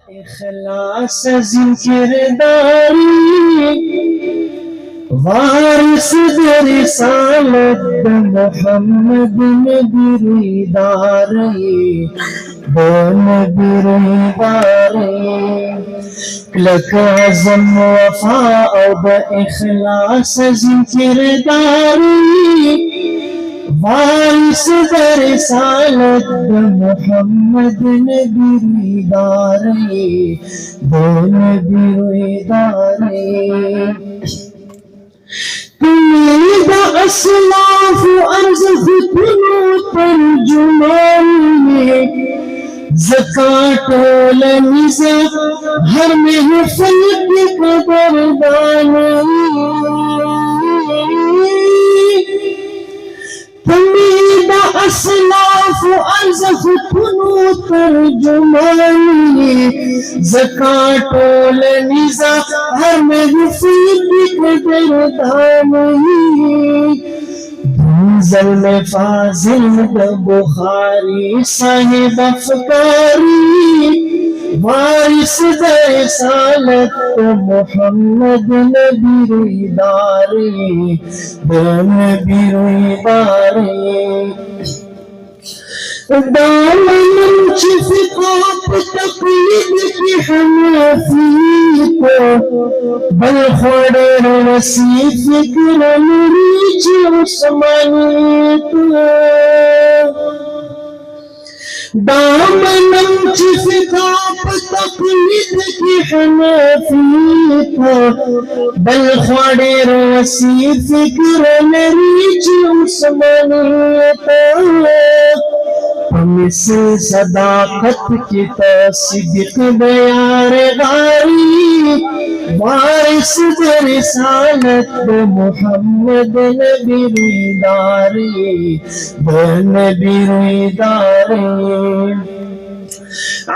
इखलास जिक्र वारिस रिसालत मोहम्मद नबीदारे नबीदारे लक अज़म वफा अब इखलास जिक्रदारी वारिस रिसालत मोहम्मद नबीदारे नबीदारे तुम्हें असलाफ अर्ज़ खुनो तर्जुमान में ज़कात निज़ा हर महफ़िल के कदरदान तुम्हें असलाफ अर्ज़ खुनो तर्जुमान में ज़कात निज़ा हर महफ़िल के कदरदान मंज़िल में फाजिल बुखारी साहिब अफ़कारी वारिस रिसालत मोहम्मद नबीदारे नबीदारे दामन शिफ़क़ात तक़लीद की हनाफी को बल खोड़े रसी फ़िक्र रीच उस्मानी तो दामन शिफ़क़ात तक़लीद की हनाफी को बल खोड़े रसी फ़िक्र रीच उस्मानी तो मिसल सदाकत की तस्दीक बयार गारी वारिस रिसालत मोहम्मद नबीदारे नबीदारे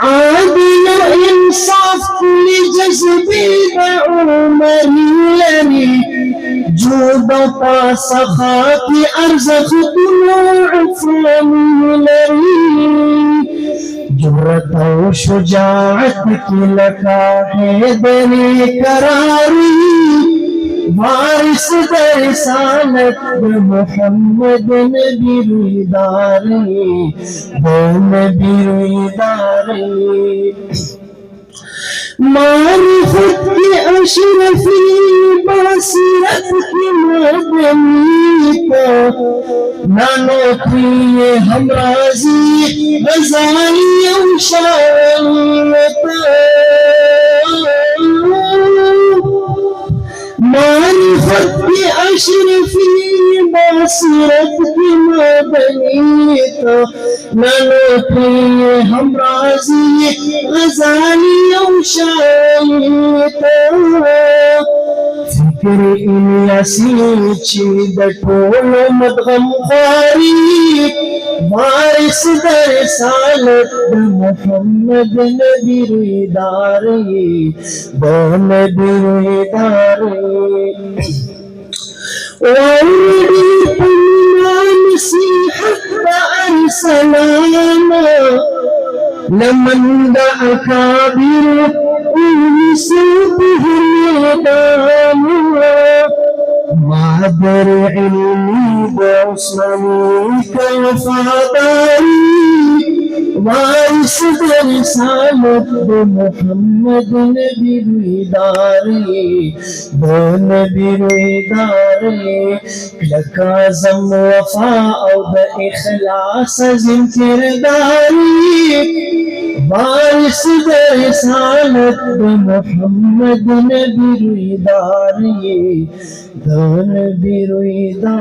आदिल इंसाफ कुली जज्बे उमरी जूद का सखा की अर्ज़ जुर्रत और शुजाअत की लका है दरे करारी वारिस रिसालत मोहम्मद नबीदारे नबीदारे मारिफत की अशरफी बसीरत की मदनी को नानो प्रिय हमराजी गज़ाली शायत मारिफत की अशरफी बसीरत की मदनी को नानो प्रिय हमराजी गज़ाली शायत फिक्र इलियासी चीद टोलो मदगम खारी वारिस रिसालत मोहम्मद नबीदारे नबीदारे वाउडी नसीहत बअरसलाना लमन अकाबिर मादर इल्मी बौसनी का वफादारी वारिस रिसालत मोहम्मद नबीदारे नबीदारे लक अज़म वफा और इखलास जिक्रदारी वारिस रिसालत मोहम्मद नबीदारे नबीदारे।